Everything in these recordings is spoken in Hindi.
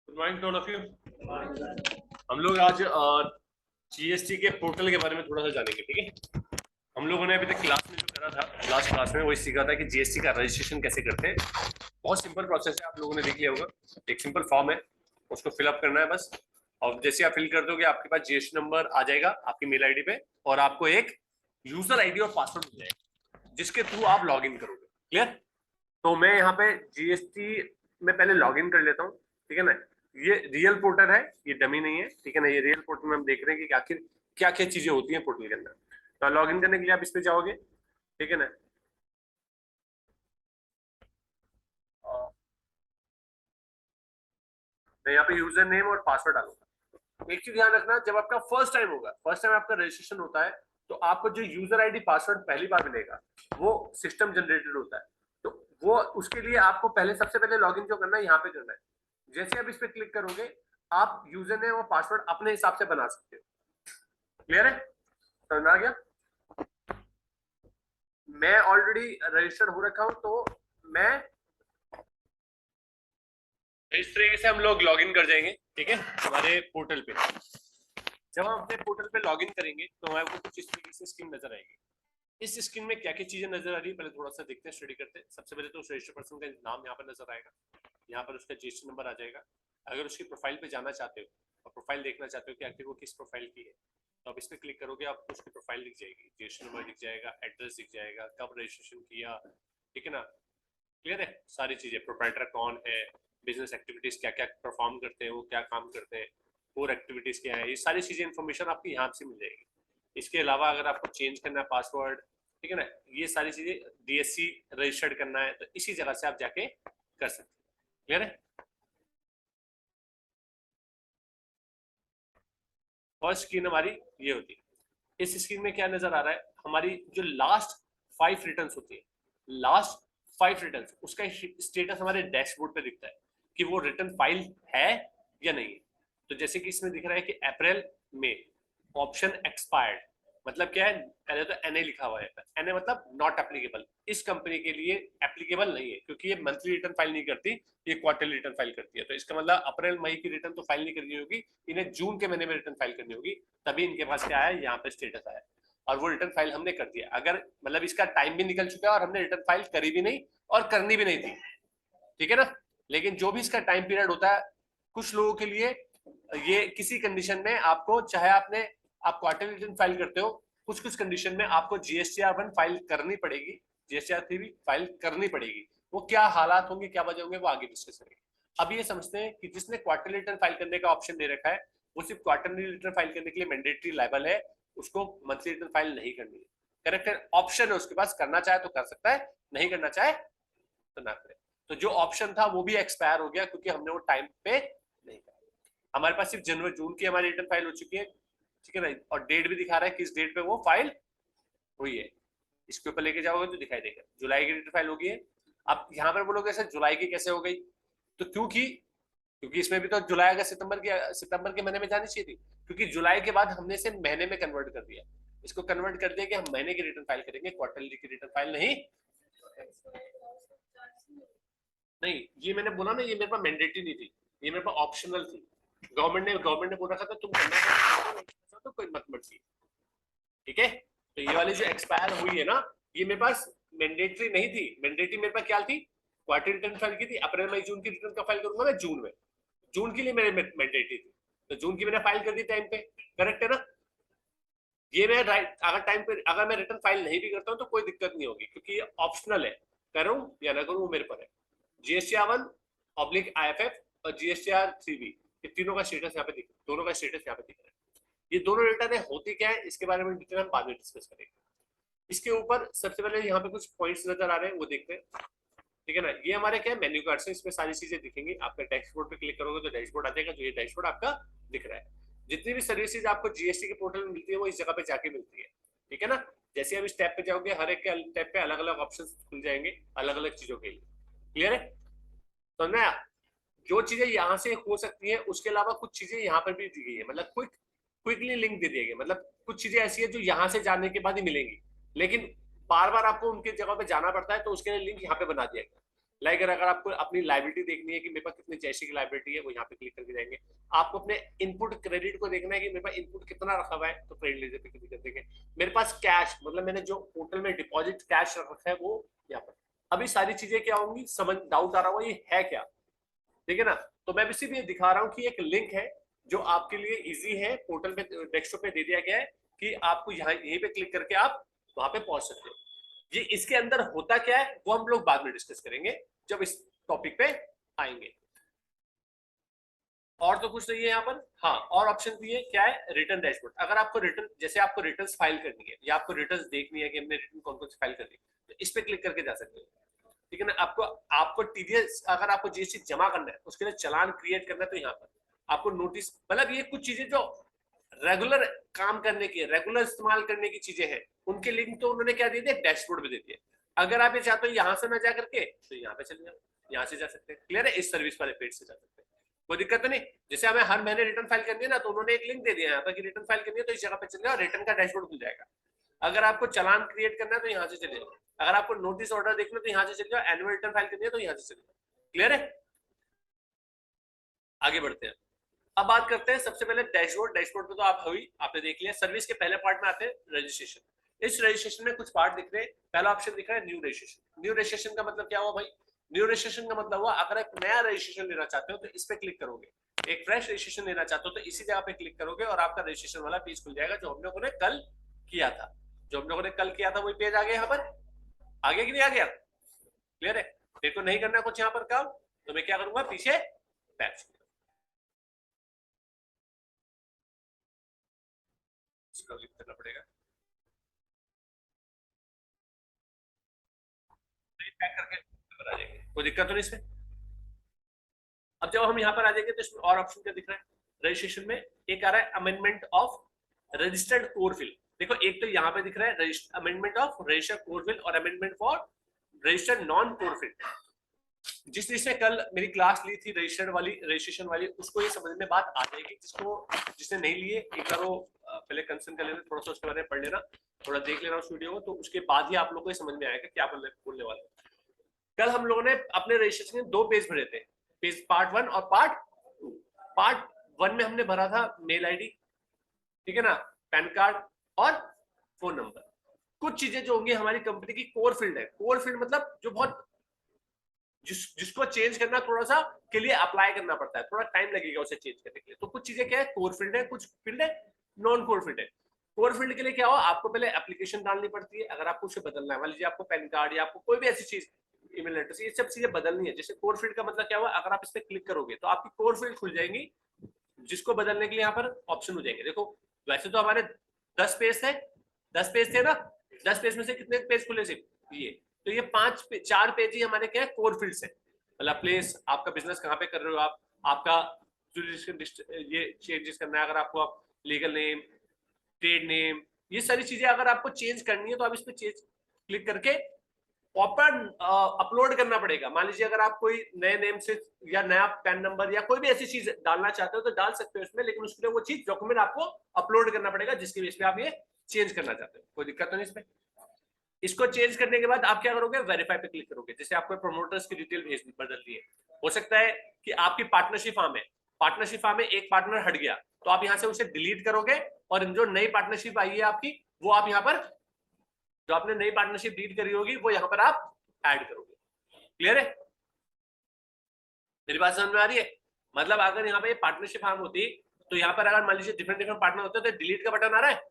Good morning to all of you. हम लोग आज जीएसटी के पोर्टल के बारे में थोड़ा सा जानेंगे, ठीक है। हम लोगों ने अभी तक क्लास में जो करा था, लास्ट क्लास में वही सीखा था कि जीएसटी का रजिस्ट्रेशन कैसे करते हैं। बहुत सिंपल प्रोसेस है, आप लोगों ने देख लिया होगा। एक सिंपल फॉर्म है, उसको फिलअप करना है बस। और जैसे आप फिल कर दोगे आपके पास जीएसटी नंबर आ जाएगा आपकी मेल आईडी पे, और आपको एक यूजर आईडी और पासवर्ड मिल जाएगा जिसके थ्रू आप लॉग इन करोगे। क्लियर? तो मैं यहाँ पे जीएसटी में पहले लॉग इन कर लेता हूँ, ठीक है ना। ये रियल पोर्टल है, ये डमी नहीं है, ठीक है ना। ये रियल पोर्टल में हम देख रहे हैं कि आखिर क्या क्या चीजें होती हैं पोर्टल के अंदर। तो लॉग इन करने के लिए आप इस पे जाओगे, ठीक है ना। मैं यहाँ पे यूजर नेम और पासवर्ड डालूंगा। एक चीज ध्यान रखना, जब आपका फर्स्ट टाइम होगा, फर्स्ट टाइम आपका रजिस्ट्रेशन होता है, तो आपको जो यूजर आईडी पासवर्ड पहली बार मिलेगा वो सिस्टम जनरेटेड होता है। तो वो उसके लिए आपको पहले सबसे पहले लॉगिन जो करना है यहाँ पे करना है। जैसे आप इस पे क्लिक करोगे आप यूजर नेम और पासवर्ड अपने हिसाब से बना सकते हो। क्लियर है? समझ आ गया? मैं ऑलरेडी रजिस्टर्ड हो रखा हूं, तो मैं इस तरीके से हम लोग लॉगिन कर जाएंगे, ठीक है, हमारे पोर्टल पे। जब हम अपने पोर्टल पे लॉगिन करेंगे तो हमारे को कुछ इस तरीके से स्क्रीन नजर आएगी। इस स्क्रीन में क्या क्या चीजें नजर आ रही है पहले थोड़ा सा देखते हैं, स्टडी करते हैं। सबसे पहले तो उस रजिस्टर्ड पर्सन का नाम यहाँ पर नजर आएगा, यहाँ पर उसका जीएसटी नंबर आ जाएगा। अगर उसकी प्रोफाइल पे जाना चाहते हो और प्रोफाइल देखना चाहते हो कि आखिर वो किस प्रोफाइल की है, तो आप इस पर क्लिक करोगे, आपको उसकी प्रोफाइल दिख जाएगी, जीएसटी नंबर दिख जाएगा, एड्रेस दिख जाएगा, कब रजिस्ट्रेशन किया, ठीक है ना। क्लियर है? सारी चीजें, प्रोप्राइटर कौन है, बिजनेस एक्टिविटीज क्या क्या परफॉर्म करते हैं, वो क्या काम करते हैं, कोर एक्टिविटीज क्या है, ये सारी चीजें इन्फॉर्मेशन आपकी यहाँ से मिल जाएगी। इसके अलावा अगर आपको चेंज करना है पासवर्ड, ठीक है ना, ये सारी चीजें, डीएससी रजिस्टर्ड करना है, तो इसी जगह से आप जाके कर सकते हैं। क्लियर है? फर्स्ट स्क्रीन हमारी ये होती है। इस स्क्रीन में क्या नजर आ रहा है, हमारी जो लास्ट 5 रिटर्न्स होती है, लास्ट 5 रिटर्न्स, उसका स्टेटस हमारे डैशबोर्ड पे दिखता है कि वो रिटर्न फाइल है या नहीं है। तो जैसे कि इसमें दिख रहा है कि अप्रैल में ऑप्शन एक्सपायर्ड, मतलब क्या है, पहले तो एनए लिखा हुआ है, एनए मतलब नॉट एप्लीकेबल, इस कंपनी के लिए एप्लीकेबल नहीं है, क्योंकि ये मंथली रिटर्न फाइल नहीं करती, ये क्वार्टरली रिटर्न फाइल करती है। तो इसका मतलब अप्रैल मई की रिटर्न तो फाइल नहीं करनी होगी, इन्हें जून के महीने में रिटर्न फाइल करनी होगी, तभी इनके पास क्या है, यहाँ पे स्टेटस आया, और वो रिटर्न फाइल हमने कर दिया। अगर मतलब इसका टाइम भी निकल चुका है और हमने रिटर्न फाइल करी भी नहीं और करनी भी नहीं थी, ठीक है ना। लेकिन जो भी इसका टाइम पीरियड होता है, कुछ लोगों के लिए ये किसी कंडीशन में आपको, चाहे आप क्वार्टरली रिटर्न फाइल करते हो, कुछ कुछ कंडीशन में आपको जीएसटीआर 1 फाइल करनी पड़ेगी, जीएसटीआर 3 भी फाइल करनी पड़ेगी। वो क्या हालात होंगे, क्या वजह होंगे, वो आगे डिस्कस करेंगे। अब ये समझते हैं कि जिसने क्वार्टरली रिटर्न फाइल करने का ऑप्शन दे रखा है, वो सिर्फ क्वार्टरली रिटर्न फाइल करने के लिए मैंडेटरी लायबल है, उसको मंथली रिटर्न फाइल नहीं करनी है। करेक्ट है? ऑप्शन है उसके पास, करना चाहे तो कर सकता है, नहीं करना चाहे तो ना करे। तो जो ऑप्शन था वो भी एक्सपायर हो गया, क्योंकि हमने वो टाइम पे नहीं करा। हमारे पास सिर्फ जनवरी जून की हमारी रिटर्न फाइल हो चुकी है, ठीक है ना, और डेट भी दिखा रहा है किस डेट पे वो फाइल हुई है। इसके ऊपर लेके जाओगे तो दिखाई देगा जुलाई की रिटर्न फाइल होगी है। अब यहाँ पर बोलोगे सर जुलाई की कैसे हो गई, तो क्योंकि क्योंकि इसमें भी तो जुलाई अगस्त सितंबर के महीने में जानी चाहिए थी, क्योंकि जुलाई के बाद हमने इसे महीने में कन्वर्ट कर दिया, इसको कन्वर्ट कर दिया कि हम महीने की रिटर्न फाइल करेंगे, क्वार्टरली की रिटर्न फाइल नहीं। नहीं, ये मैंने बोला ना, ये मेरे पास मैंडेटरी नहीं थी, ये मेरे पास ऑप्शनल थी। गवर्नमेंट ने बोल रखा था तुम करना तो कोई मत मर्जी, ठीक है। तो ये वाली जो एक्सपायर हुई है ना, ये मेरे पास मैंडेटरी नहीं थी। मैंडेटरी मेरे पास क्या थी, क्वार्टर रिटर्न फाइल की थी, अप्रैल मई जून की रिटर्न का फाइल करूंगा मैं जून में, जून के लिए मेरे मैंडेटरी थी, तो जून की मैंने फाइल कर दी टाइम पे। करेक्ट है ना? ये मैं अगर टाइम पे अगर मैं रिटर्न फाइल नहीं भी करता हूँ तो कोई दिक्कत नहीं होगी, क्योंकि ये ऑप्शनल है, करूं या ना करूं वो मेरे पर है। GSTR 1/IFF और GSTR 3B, ये तीनों का स्टेटस यहाँ पे दिख, दोनों का स्टेटस यहाँ पे दिख रहा है। ये दोनों रिटर्न है, होती क्या है इसके बारे में डिटेल हम बाद में डिस्कस करेंगे। इसके ऊपर सबसे पहले यहाँ पे कुछ पॉइंट्स नजर आ रहे हैं, वो देखते हैं, ठीक है ना। ये हमारे क्या है, मेन्यू कार्ड से, इसमें सारी चीजें दिखेंगी। आपका डैशबोर्ड पे क्लिक करोगे तो डैशबोर्ड आ जाएगा, जो ये डैशबोर्ड आपका दिख रहा है। जितनी भी सर्विसेज आपको जीएसटी के पोर्टल में मिलती है वो इस जगह पे जाके मिलती है, ठीक है ना। जैसे आप इस टैब पे जाओगे, हर एक के टैब पे अलग अलग ऑप्शन खुल जाएंगे अलग अलग चीजों के लिए। क्लियर है? तो ना, जो चीजें यहाँ से हो सकती है उसके अलावा कुछ चीजें यहाँ पर भी दी गई है, मतलब क्विकली लिंक दे दिए गए, मतलब कुछ चीजें ऐसी है जो यहाँ से जाने के बाद ही मिलेंगी, लेकिन बार बार आपको उनके जगह पे जाना पड़ता है, तो उसके लिए लिंक यहाँ पे बना दिया गया। लाइक अगर आपको अपनी लाइबिलिटी देखनी है कि मेरे पास कितनी जैसे की लाइबिलिटी है, वो यहाँ पे क्लिक करके जाएंगे। आपको अपने इनपुट क्रेडिट को देखना है कि मेरे पास इनपुट कितना रखा हुआ है, तो क्रेडिट लेजर पे क्लिक कर देंगे। मेरे पास कैश मतलब मैंने जो पोर्टल में डिपॉजिट कैश रखा है वो यहाँ पर। अभी सारी चीजें क्या होंगी, समझ डाउट आ रहा होगा ये है क्या, ठीक है ना। तो मैं सिर्फ ये दिखा रहा हूँ कि एक लिंक है जो आपके लिए इजी है, पोर्टल पे डेस्कटॉप पे दे दिया गया है कि आपको यहाँ यहीं पे क्लिक करके आप वहां पे पहुंच सकते हो। ये इसके अंदर होता क्या है वो हम लोग बाद में डिस्कस करेंगे जब इस टॉपिक पे आएंगे। और तो कुछ नहीं है यहाँ पर। हाँ, और ऑप्शन भी है, क्या है, रिटर्न डैशबोर्ड। अगर आपको रिटर्न, जैसे आपको रिटर्न फाइल करनी है या आपको रिटर्न देखनी है कि हमने रिटर्न कौन कौन सी फाइल करनी है, तो इस पे क्लिक करके जा सकते हो, ठीक है ना। आपको आपको टीडीएस, अगर आपको जीएसटी जमा करना है उसके लिए चालान क्रिएट करना है, तो यहाँ पर आपको नोटिस, मतलब ये कुछ चीजें जो रेगुलर काम करने की, रेगुलर इस्तेमाल करने की चीजें हैं, उनके लिंक तो उन्होंने क्या दे दिया, डैशबोर्ड में दे दिया। अगर आप ये चाहते हो यहाँ से ना जा करके, तो यहाँ पे चले जाओ, यहाँ से जा सकते हैं। क्लियर है, इस सर्विस वाले पेज से जा सकते हैं, कोई दिक्कत तो नहीं। जैसे हमें हर महीने रिटर्न फाइल करनी है ना, तो उन्होंने एक लिंक दे दिया यहाँ पर कि रिटर्न फाइल करनी है, तो इस जगह पे चले जाओ, रिटर्न का डैशबोर्ड खुल जाएगा। अगर आपको चालान क्रिएट करना है तो यहाँ से चले जाओ, अगर आपको नोटिस ऑर्डर देखना है तो यहाँ से चले जाओ, एनुअल रिटर्न फाइल करनी है तो यहाँ से चले जाओ। क्लियर है, आगे बढ़ते हैं। अब बात करते हैं सबसे पहले डैशबोर्ड। डैशबोर्ड पे तो आप हुई, आपने देख लिया। सर्विस के पहले पार्ट में आते हैं रजिस्ट्रेशन। इस रजिस्ट्रेशन में कुछ पार्ट दिख रहे हैं। पहला ऑप्शन दिख रहा है न्यू रजिस्ट्रेशन। न्यू रजिस्ट्रेशन का मतलब क्या हुआ भाई, न्यू रजिस्ट्रेशन का मतलब हुआ अगर एक नया रजिस्ट्रेशन लेना चाहते हो तो इस पे क्लिक करोगे, एक फ्रेश रजिस्ट्रेशन लेना चाहते हो तो इसी जगह पे क्लिक करोगे और आपका रजिस्ट्रेशन वाला पेज खुल जाएगा जो हम लोगों ने कल किया था। जो हम लोगों ने कल किया था वही पेज आ गया यहाँ पर, आगे कि नहीं आ गया। क्लियर है, मेरे को नहीं करना कुछ यहाँ पर काम, तो मैं क्या करूंगा, पीछे बैक करना पड़ेगा, पैक करके आ जाएंगे, कोई दिक्कत तो नहीं इसमें। अब जब हम यहाँ पर आ जाएंगे तो इसमें और ऑप्शन क्या दिख रहा है रजिस्ट्रेशन में, एक आ रहा है amendment of registered core field. देखो एक तो यहाँ पे दिख रहा है amendment of registered core field और amendment for registered non core field. जिसने कल मेरी क्लास ली थी रजिस्टर्ड वाली, रजिस्ट्रेशन वाली, उसको ये समझ में बात आ जाएगी। जिसने नहीं लिए एक बार वो पहले कंसर्न कर लेना, थोड़ा सा उसके बारे में पढ़ लेना, थोड़ा देख लेना उस वीडियो को, तो उसके बाद ही आप लोग को ये समझ में आएगा क्या बोलने वाले। कल हम लोगों ने अपने रजिस्ट्रेशन के 2 पेज भरे थे, पेज पार्ट 1 और पार्ट 2। पार्ट 1 में हमने भरा था मेल आईडी, ठीक है ना, पैन कार्ड और फोन नंबर। कुछ चीजें जो होंगी हमारी कंपनी की कोर फील्ड है। कोर फील्ड मतलब जो बहुत जिसको चेंज करना थोड़ा सा के लिए अप्लाई करना पड़ता है, थोड़ा टाइम लगेगा उसे चेंज करने के लिए। तो कुछ चीजें क्या है, कोर फील्ड है, कुछ फील्ड है नॉन कोर फील्ड है। कोर फील्ड के लिए क्या हो, आपको पहले एप्लीकेशन डालनी पड़ती है अगर आपको उसे बदलना है। मान लीजिए आपको पैन कार्ड या आपको कोई भी ऐसी चीज, ईमेल एड्रेस, ये सब चीजें बदलनी है। जैसे कोर फील्ड का मतलब क्या हुआ, अगर आप इस पर क्लिक करोगे तो आपकी कोर फील्ड खुल जाएंगी, जिसको बदलने के लिए यहाँ पर ऑप्शन हो जाएंगे। देखो वैसे तो हमारे 10 पेज थे, 10 पेज थे ना, 10 पेज में से कितने पेज खुले सिर्फ ये, तो ये 4 पेज ही हमारे क्या है, कोर फील्ड से। मतलब प्लेस, आपका बिजनेस कहाँ पे कर रहे हो आप, आपका ये चेंजेस करना है, अगर आपको आप लीगल नेम, ट्रेड नेम, ये सारी चीजें अगर आपको चेंज करनी है तो आप इस पे चेंज क्लिक करके प्रॉपर अपलोड करना पड़ेगा। मान लीजिए अगर आप कोई नए नेम से या नया पैन नंबर या कोई भी ऐसी चीज डालना चाहते हो तो डाल सकते हो इसमें, लेकिन उसके लिए वो चीज डॉक्यूमेंट आपको अपलोड करना पड़ेगा जिसकी बेस पे आप ये चेंज करना चाहते हो। कोई दिक्कत तो नहीं इसमें। इसको चेंज करने के बाद आप क्या करोगे, वेरीफाई पे क्लिक करोगे। जैसे आपको प्रमोटर्स की डिटेल बदल दी है, हो सकता है कि आपकी पार्टनरशिप फार्म है, पार्टनरशिप फार्म में एक पार्टनर हट गया, तो आप यहां से उसे डिलीट करोगे और जो नई पार्टनरशिप आई है आपकी, वो आप यहाँ पर, जो आपने नई पार्टनरशिप डील करी होगी वो यहाँ पर आप ऐड करोगे। क्लियर है, मेरी बात समझ में आ रही है। मतलब अगर यहाँ पे पार्टनरशिप फार्म होती तो यहाँ पर अगर मान लीजिए डिफरेंट डिफरेंट पार्टनर होते तो डिलीट का बटन आ रहा है,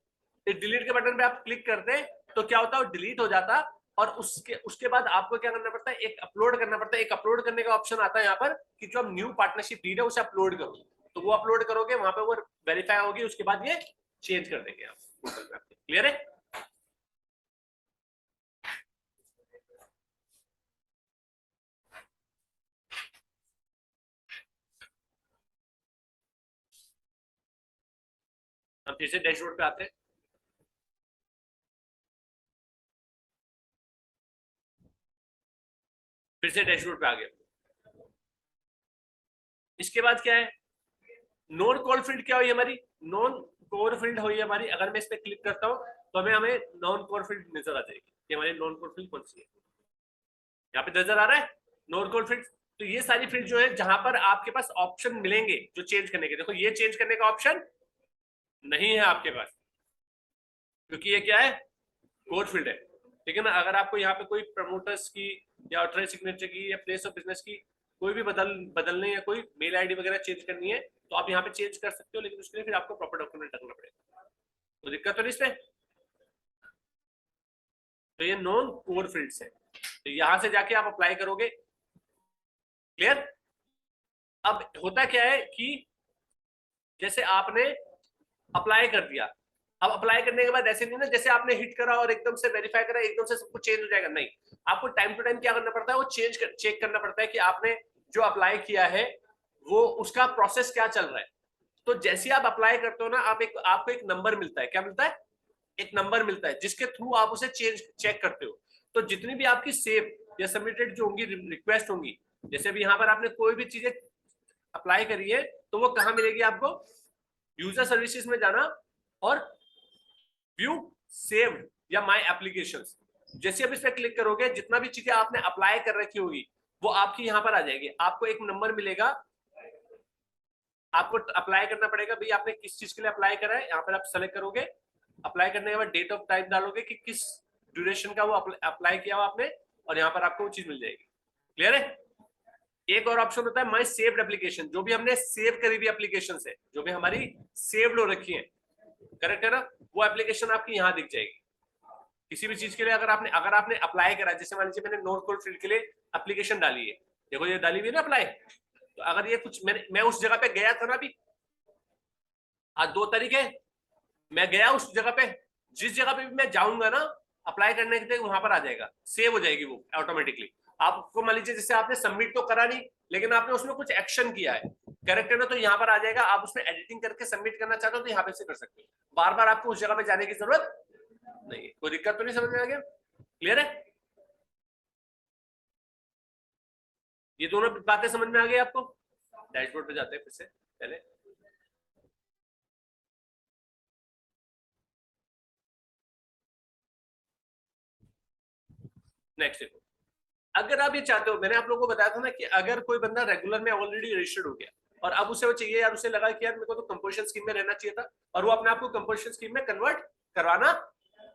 इस डिलीट के बटन पे आप क्लिक करते तो क्या होता है, वो डिलीट हो जाता। और उसके बाद आपको क्या करना पड़ता है, एक अपलोड करना पड़ता है। एक अपलोड करने का ऑप्शन आता है यहाँ पर कि जो न्यू पार्टनरशिप डीड है उसे अपलोड करो, तो वो अपलोड करोगे, वहां पे वो वेरीफाई होगी, उसके बाद ये चेंज कर देंगे आप। क्लियर है, हम फिर से डैशबोर्ड पे आते हैं। फिर से डैशबोर्ड पे आ गए। इसके बाद क्या है, नॉन कोर फील्ड क्या हुई हमारी, नॉन कोर फील्ड हुई हमारी। अगर मैं इस पे क्लिक करता हूँ तो हमें नॉन कोर फील्ड नजर आ जाएगी कि हमारी नॉन कोर फील्ड कौन सी है। यहाँ पे नजर आ रहा है, नॉन कोड फील्ड, तो ये सारी फील्ड जो है जहां पर आपके पास ऑप्शन मिलेंगे जो चेंज करने के, देखो ये चेंज करने का ऑप्शन नहीं है आपके पास, क्योंकि ये क्या है, कोड फील्ड है। ठीक है ना, अगर आपको यहाँ पे कोई प्रमोटर्स की या ऑथराइज सिग्नेचर की या प्लेस ऑफ बिजनेस की कोई भी बदलने या कोई मेल आईडी वगैरह चेंज करनी है तो आप यहाँ पे चेंज कर सकते हो, लेकिन उसके लिए फिर आपको प्रॉपर डॉक्यूमेंट रखना पड़ेगा। तो दिक्कत तो नहीं इसमें। तो ये नॉन कोड फील्ड्स है, तो यहां से जाके आप अप्लाई करोगे। क्लियर। अब होता क्या है कि जैसे आपने अप्लाई कर दिया, अब अप्लाई करने के बाद ऐसे नहीं ना जैसे आपने हिट करा और एकदम से वेरीफाई करा एकदम से सब कुछ चेंज हो जाएगा, नहीं। आपको टाइम टू टाइम क्या करना पड़ता है, वो चेक करना पड़ता है कि आपने जो अप्लाई किया है वो उसका प्रोसेस क्या चल रहा है। तो जैसे आप अप्लाई करते हो ना, आपको एक नंबर मिलता है। क्या मिलता है? एक नंबर मिलता है जिसके थ्रू आप उसे चेक करते हो। तो जितनी भी आपकी सेव या सबमिटेड जो होंगी रिक्वेस्ट होंगी, जैसे भी यहाँ पर आपने कोई भी चीजें अप्लाई करी है तो वो कहाँ मिलेगी आपको, यूजर सर्विसेज में जाना और व्यू सेव्ड या माय एप्लीकेशंस। जैसे आप इस पर क्लिक करोगे जितना भी चीजें आपने अप्लाई कर रखी होगी वो आपकी यहाँ पर आ जाएगी। आपको एक नंबर मिलेगा, आपको अप्लाई करना पड़ेगा भाई आपने किस चीज के लिए अप्लाई करा है। यहाँ पर आप सेलेक्ट करोगे, अप्लाई करने के बाद डेट ऑफ टाइम डालोगे कि किस ड्यूरेशन का वो अप्लाई किया हुआ आपने, और यहाँ पर आपको वो चीज मिल जाएगी। क्लियर है। एक और ऑप्शन होता है माय सेव्ड एप्लीकेशन, जो भी हमने सेव करी हुई एप्लीकेशन है, जो भी हमारी सेव्ड हो रखी है, करेक्ट है ना, वो एप्लीकेशन आपकी यहाँ दिख जाएगी। किसी भी चीज के लिए अगर आपने अप्लाई करा, जैसे मान लीजिए मैंने नोट कोड फील्ड के लिए एप्लीकेशन डाली है, देखो ये डाली हुई है ना अप्लाई, तो अगर ये कुछ मैं उस जगह पे गया था ना, अभी आज 2 तारीख है, मैं गया उस जगह पे, जिस जगह पे भी मैं जाऊंगा ना अप्लाई करने के लिए वहां पर आ जाएगा, सेव हो जाएगी वो ऑटोमेटिकली। आपको मान लीजिए जैसे आपने सबमिट तो करा नहीं लेकिन आपने उसमें कुछ एक्शन किया है, करेक्ट है ना, तो यहाँ पर आ जाएगा। आप उसमें एडिटिंग करके सबमिट करना चाहते हो तो यहाँ पे से कर सकते हो, बार बार आपको उस जगह पे जाने की जरूरत नहीं है। कोई दिक्कत तो नहीं, समझ में आ गया? क्लियर है। ये दोनों बातें समझ में आ गई आपको। डैशबोर्ड पे जाते हैं फिर से पहले। नेक्स्ट देखो, अगर आप ये चाहते हो, मैंने आप लोगों को बताया था ना कि अगर कोई बंदा रेगुलर में ऑलरेडी रजिस्टर्ड हो गया और अब उसे वो चाहिए यार, उसे लगा कि यार मेरे को तो कंपोजिशन स्कीम में रहना चाहिए था और वो अपने आप को कंपोजिशन स्कीम में कन्वर्ट करवाना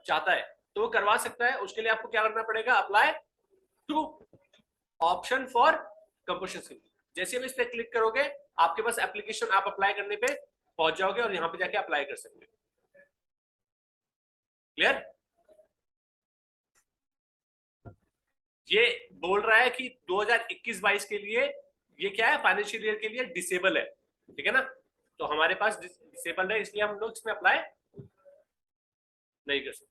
चाहता है, तो वो करवा सकता है। उसके लिए आपको क्या करना पड़ेगा, apply to option for composition scheme. जैसे भी इस पे क्लिक करोगे आपके पास एप्लीकेशन, आप अप्लाई करने पे पहुंच जाओगे और यहाँ पे जाके अप्लाई कर सकते हो। क्लियर। ये बोल रहा है कि 2021-22 के लिए ये क्या है, फाइनेंशियल ईयर के लिए डिसेबल है, ठीक है ना, तो हमारे पास डिसेबल है इसलिए हम लोग इसमें अप्लाई नहीं कर सकते।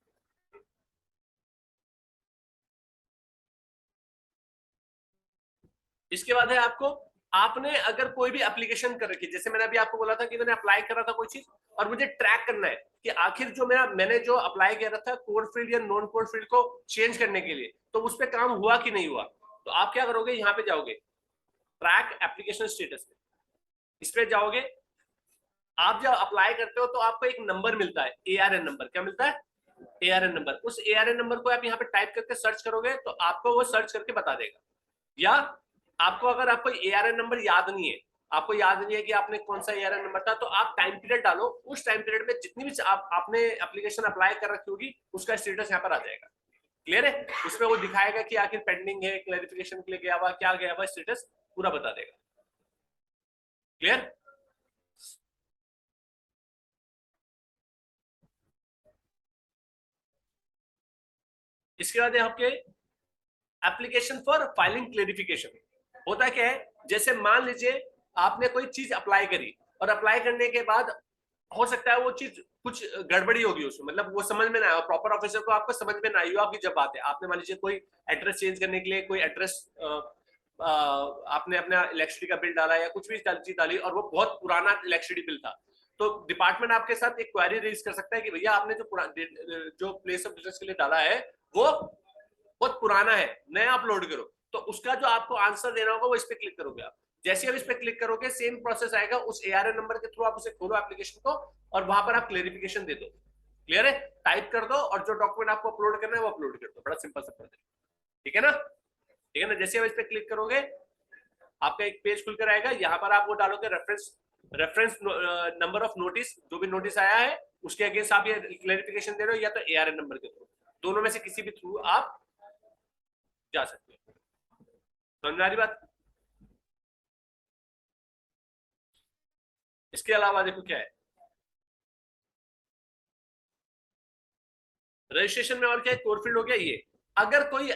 इसके बाद है आपको, आपने अगर कोई भी एप्लीकेशन कर रखी, जैसे मैंने अभी आपको बोला था कि मैंने अप्लाई करा था कोई चीज और मुझे ट्रैक करना है कि आखिर जो मैंने जो अप्लाई किया था कोड फील्ड या नॉन कोड फील्ड को चेंज करने के लिए, तो उस पर काम हुआ कि नहीं हुआ, तो आप क्या करोगे, यहाँ पे जाओगे ट्रैक एप्लीकेशन स्टेटस पे, इस पे जाओगे। आप जब अप्लाई करते हो तो आपको एक नंबर मिलता है, ARN नंबर। क्या मिलता है? ARN number. उस ARN नंबर को आप यहाँ पे टाइप करके सर्च करोगे तो आपको वो सर्च करके बता देगा। या आपको अगर आपको ARN नंबर याद नहीं है, आपको याद नहीं है कि आपने कौन सा ARN नंबर था, तो आप टाइम पीरियड डालो, उस टाइम पीरियड में जितनी भी आपने एप्लीकेशन अप्लाई कर रखी होगी उसका स्टेटस यहाँ पर आ जाएगा। क्लियर है। उसमें वो दिखाएगा कि आखिर पेंडिंग है, क्लैरिफिकेशन के लिए गया हुआ, क्या गया हुआ, स्टेटस पूरा बता देगा। क्लियर। इसके बाद आपके एप्लीकेशन फॉर फाइलिंग क्लेरिफिकेशन होता क्या है, जैसे मान लीजिए आपने कोई चीज अप्लाई करी और अप्लाई करने के बाद हो सकता है वो चीज कुछ गड़बड़ी होगी उसमें, मतलब वो समझ में ना आया, प्रॉपर ऑफिसर को आपको समझ में ना आई हो आपकी जब बात है। आपने मान लीजिए कोई एड्रेस चेंज करने के लिए कोई एड्रेस आपने अपना इलेक्ट्रिसिटी का बिल डाला या कुछ भी चीज डाली और वो बहुत पुराना इलेक्ट्रिसिटी बिल था, तो डिपार्टमेंट आपके साथ एक क्वेरी रेज कर सकता है कि भैया आपने जो प्लेस ऑफ बिजनेस के लिए डाला है वो बहुत पुराना है, नया अपलोड करो। तो उसका जो आपको आंसर देना होगा वो इस पे क्लिक करोगे आप। जैसे आप इस पे क्लिक करोगे सेम प्रोसेस आएगा, उस ARN नंबर के थ्रू आप उसे खोलो एप्लीकेशन को और वहां पर आप क्लेरिफिकेशन दे दो। क्लियर है। टाइप कर दो और जो डॉक्यूमेंट आपको अपलोड करना है वो अपलोड कर दो, बड़ा सिंपल सा प्रोसेस, ठीक है ना। ठीक है ना। जैसे आप इस पे क्लिक करोगे आपका एक पेज खुलकर आएगा, यहाँ पर आप वो डालोगे रेफरेंस नंबर ऑफ नोटिस, जो भी नोटिस आया है उसके अगेंस्ट आप ये क्लैरिफिकेशन दे रहे हो, या तो ARN नंबर के थ्रू, दोनों में से किसी भी थ्रू आप जा सकते हो। समझ में आ रही बात? इसके अलावा देखो क्या है रजिस्ट्रेशन में, और क्या है, कोरफील्ड हो गया ये। अगर कोई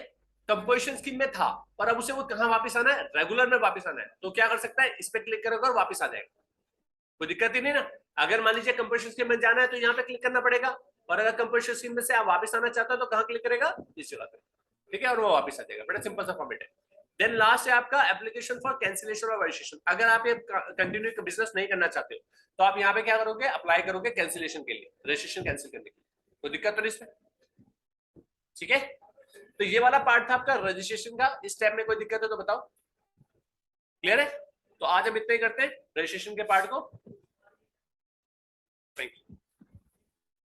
कंपोजिशन स्कीम में था और अब उसे वो कहां वापस आना है, रेगुलर में वापस आना है, तो क्या कर सकता है, इस पे क्लिक करोगे और वापस आ जाएगा, कोई दिक्कत ही नहीं ना। अगर मान लीजिए कंपोजिशन स्कीम में जाना है तो यहाँ पे क्लिक करना पड़ेगा, और अगर कंपोजिशन स्कीम में से आप वापस आना चाहते हो तो कहां क्लिक करेगा, इस जगह पे, ठीक है, और वो वापस आ जाएगा। बड़ा सिंपल सा फॉर्मेट है। देन लास्ट है आपका एप्लीकेशन फॉर कैंसिलेशन और रजिस्ट्रेशन। अगर आप ये कंटिन्यू बिजनेस नहीं करना चाहते हो तो आप यहाँ पे क्या करोगे, अप्लाई करोगे कैंसिलेशन के लिए, रजिस्ट्रेशन कैंसिल करने के लिए। कोई दिक्कत तो नहीं इसमें, ठीक है। तो ये वाला पार्ट था आपका रजिस्ट्रेशन का। इस स्टेप में कोई दिक्कत है तो बताओ, क्लियर है? तो आज हम इतना ही करते हैं रजिस्ट्रेशन के पार्ट को। Thank you.